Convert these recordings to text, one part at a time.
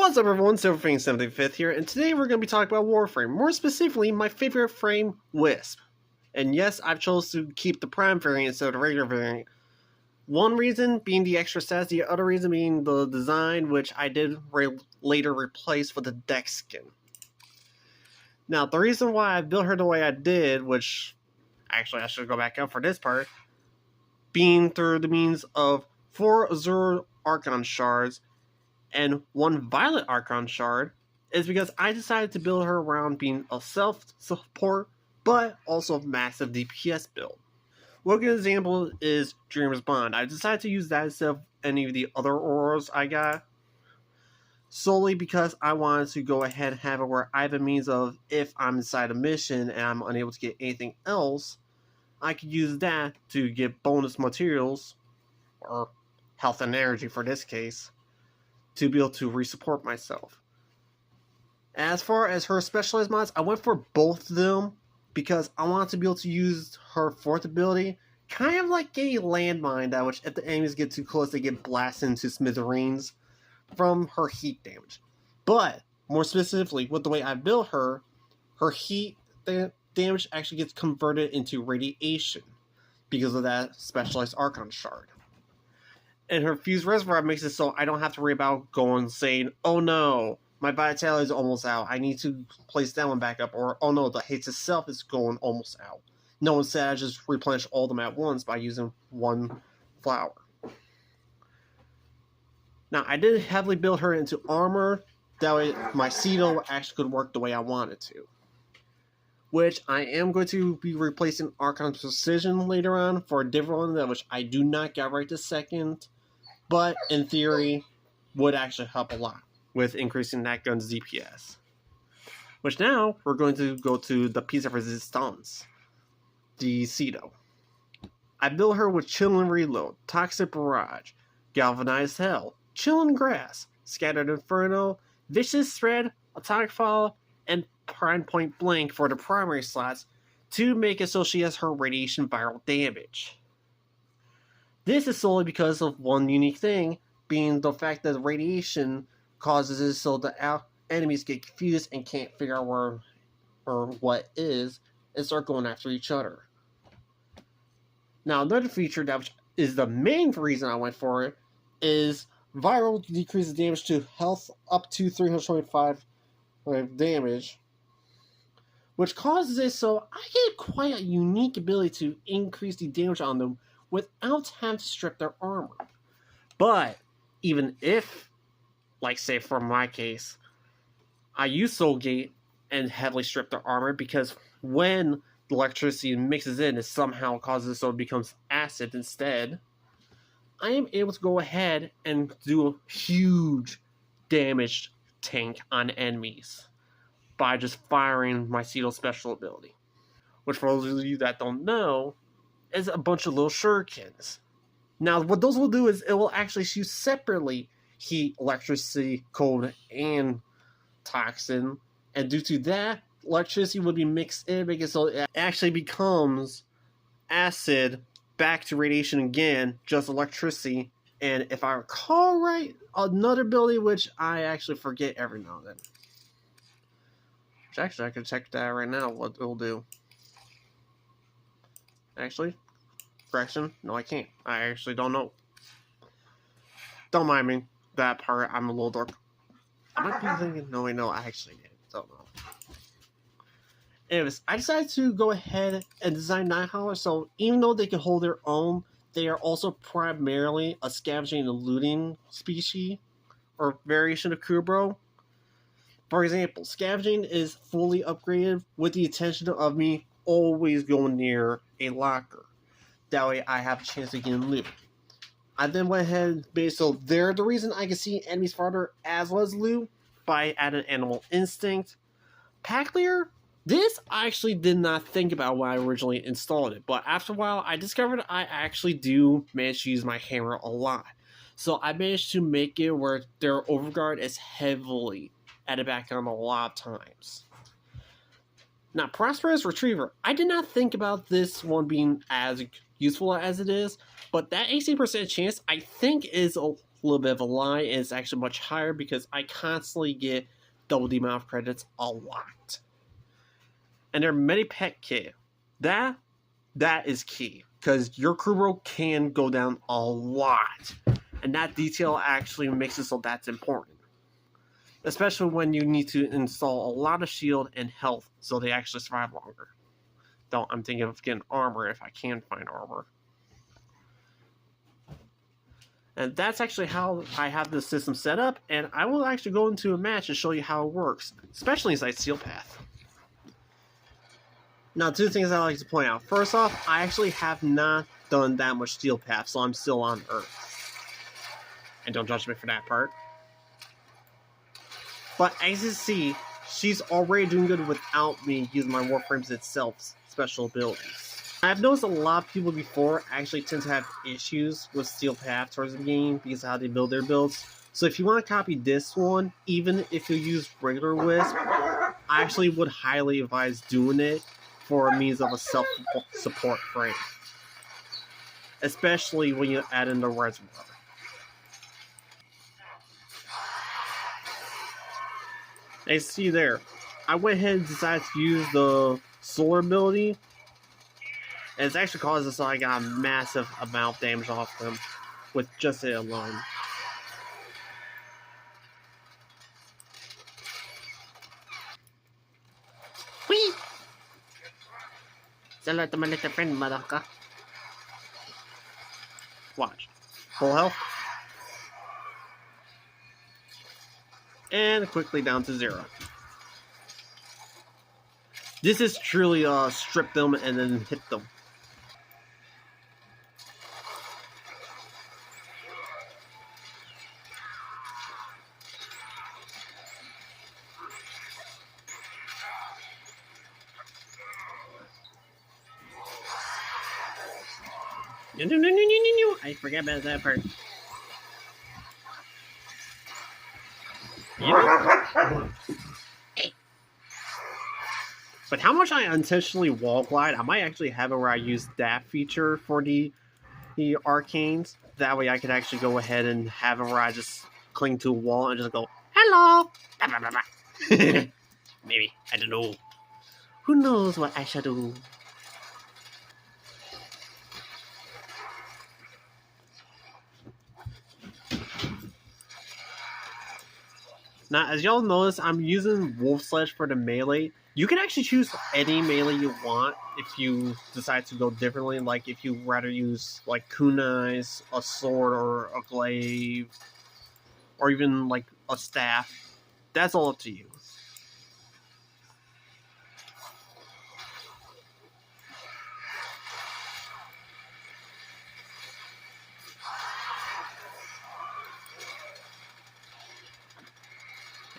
What's up everyone, Silverfang75th here, and today we're going to be talking about Warframe, more specifically my favorite frame, Wisp. And yes, I've chosen to keep the Prime variant instead of the regular variant. One reason being the extra stats, the other reason being the design, which I did later replace with the deck skin. Now, the reason why I built her the way I did, which actually I should go back up for this part, being through the means of 4 Azure Archon shards and 1 Violet Archon shard, is because I decided to build her around being a self-support, but also a massive DPS build. One good example is Dreamer's Bond. I decided to use that instead of any of the other auras I got, solely because I wanted to go ahead and have it where I have a means of, if I'm inside a mission and I'm unable to get anything else, I could use that to get bonus materials, or health and energy for this case, to be able to resupport myself. As far as her specialized mods, I went for both of them because I wanted to be able to use her 4th ability kind of like a landmine that which if the enemies get too close they get blasted into smithereens from her heat damage. But more specifically, with the way I built her, her heat damage actually gets converted into radiation because of that specialized Archon shard. And her fused reservoir makes it so I don't have to worry about going saying, oh no, my vitality is almost out, I need to place that one back up, or oh no, the haste itself is going almost out. No, instead I just replenish all of them at once by using 1 flower. Now I did heavily build her into armor, that way my cedo actually could work the way I wanted to. Which I am going to be replacing Archon Precision later on for a different one, that which I do not get right this second, but in theory would actually help a lot with increasing that gun's DPS. Which now we're going to go to the piece of resistance, the cedo. I built her with Chillin' Reload, Toxic Barrage, Galvanized Hell, Chillin' Grass, Scattered Inferno, Vicious Thread, Atomic Fall, and Prime Point Blank for the primary slots to make it so she has her radiation viral damage. This is solely because of one unique thing, being the fact that radiation causes it so the enemies get confused and can't figure out where or what is, and start going after each other. Now another feature that is the main reason I went for it is viral decreases damage to health up to 325 damage, which causes it so I get quite a unique ability to increase the damage on them without having to strip their armor. But even if, like say for my case, I use Soul Gate and heavily strip their armor, because when the electricity mixes in, it somehow causes it so it becomes acid instead, I am able to go ahead and do a huge damage tank on enemies by just firing my cedo special ability. Which, for those of you that don't know, is a bunch of little shurikens. Now, what those will do is it will actually shoot separately heat, electricity, cold, and toxin. And due to that, electricity would be mixed in, making it so it actually becomes acid back to radiation again, just electricity. And if I recall right, another ability which I actually forget every now and then. Which actually I could check that right now, what it'll do. Actually, correction, no I can't. I actually don't know. Don't mind me, that part, I'm a little dark. I might be thinking, no wait, no, I actually don't know. Anyways, I decided to go ahead and design Nighthauler, so even though they can hold their own, they are also primarily a scavenging and looting species, or variation of Kubro. For example, scavenging is fully upgraded with the intention of me always going near a locker. That way I have a chance to get loot. I then went ahead and made so they're the reason I can see enemies farther as well as loot by adding Animal Instinct. Pack Leader, this I actually did not think about when I originally installed it, but after a while I discovered I actually do manage to use my hammer a lot. So I managed to make it where their overguard is heavily added back on a lot of times. Now, Prosperous Retriever, I did not think about this one being as useful as it is, but that 80% chance I think is little bit of a lie. It's actually much higher because I constantly get double the amount of credits a lot. And there are many pet kit. That is key because your crew roll can go down a lot. And that detail actually makes it so that's important. Especially when you need to install a lot of shield and health so they actually survive longer. Though I'm thinking of getting armor if I can find armor. And that's actually how I have the system set up, and I will actually go into a match and show you how it works, especially inside Steel Path. Now, two things I like to point out. First off, I actually have not done that much Steel Path, so I'm still on Earth. And don't judge me for that part. But as you see, she's already doing good without me using my warframes itself special abilities. I've noticed a lot of people before actually tend to have issues with Steel Path towards the game because of how they build their builds. So if you want to copy this one, even if you use regular wisp, I actually would highly advise doing it for a means of a self-support frame. Especially when you add in the reservoir. As you see there, I went ahead and decided to use the solar ability. And it's actually caused us so I got a massive amount of damage off them with just it alone. Whee! Say to my little friend, motherfucker. Watch. Full health. And quickly down to 0. This is truly strip them and then hit them. No. I forgot about that part. Yeah. But how much I intentionally wall glide, I might actually have it where I use that feature for the arcanes. That way I could actually go ahead and have it where I just cling to a wall and just go, hello! Maybe. I don't know. Who knows what I shall do? Now, as y'all notice, I'm using Wolf Sledge for the melee. You can actually choose any melee you want if you decide to go differently. Like, if you rather use, like, kunais, a sword, or a glaive, or even, like, a staff. That's all up to you.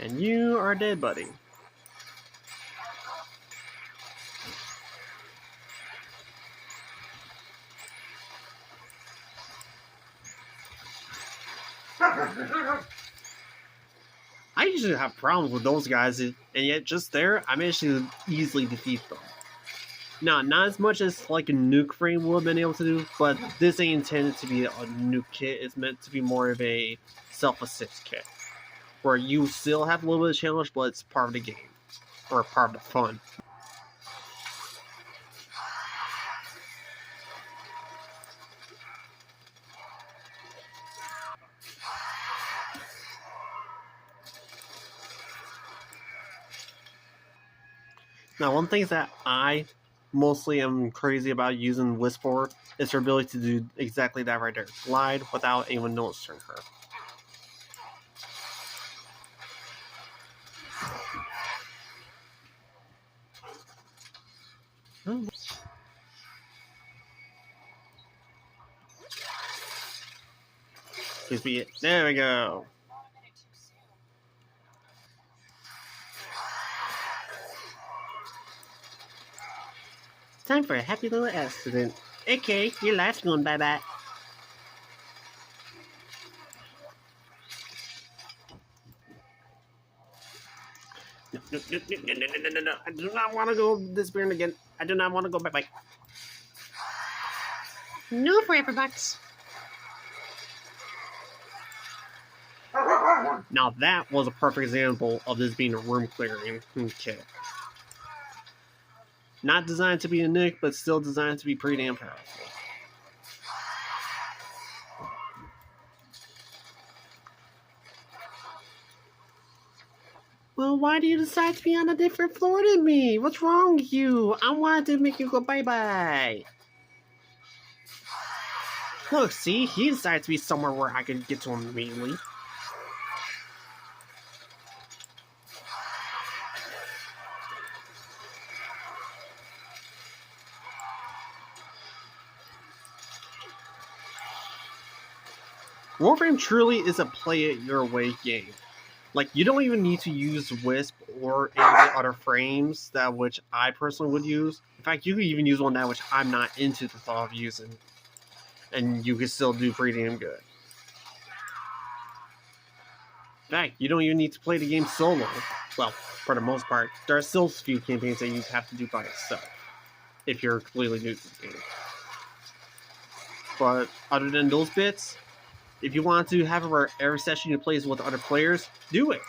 And you are dead, buddy. I usually have problems with those guys, and yet just there, I managed to easily defeat them. Now, not as much as like a nuke frame would have been able to do, but this ain't intended to be a nuke kit. It's meant to be more of a self-assist kit, where you still have a little bit of challenge, but it's part of the game, or part of the fun. Now, one thing that I mostly am crazy about using Wisp for is her ability to do exactly that right there. Glide without anyone noticing her. Oh. Please be it. There we go. Time for a happy little accident. Okay, your life's going bye-bye. No. I do not want to go disappearing again. I do not want to go bye-bye. No forever bucks. Now that was a perfect example of this being a room clearing kit. Not designed to be a nick, but still designed to be pretty damn powerful. Well, why do you decide to be on a different floor than me? What's wrong with you? I wanted to make you go bye-bye. Look, see? He decided to be somewhere where I could get to him immediately. Warframe truly is a play-it-your-way game. Like, you don't even need to use wisp or any other frames that which I personally would use. In fact, you could even use one that which I'm not into the thought of using. And you can still do pretty damn good. In fact, you don't even need to play the game solo. Well, for the most part, there are still a few campaigns that you have to do by yourself. If you're completely new to the game. But other than those bits, if you want to have it where every session you play is with other players, do it.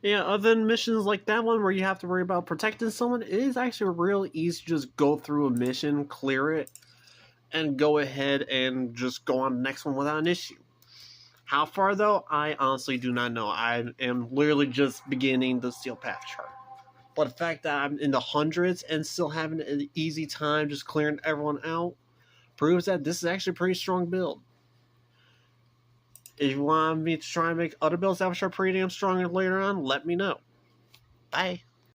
Yeah, other than missions like that one where you have to worry about protecting someone, it is actually real easy to just go through a mission, clear it, and go ahead and just go on the next one without an issue. How far though, I honestly do not know. I am literally just beginning the Steel Path chart. But the fact that I'm in the hundreds and still having an easy time just clearing everyone out proves that this is actually a pretty strong build. If you want me to try and make other builds that are pretty damn strong later on, let me know. Bye.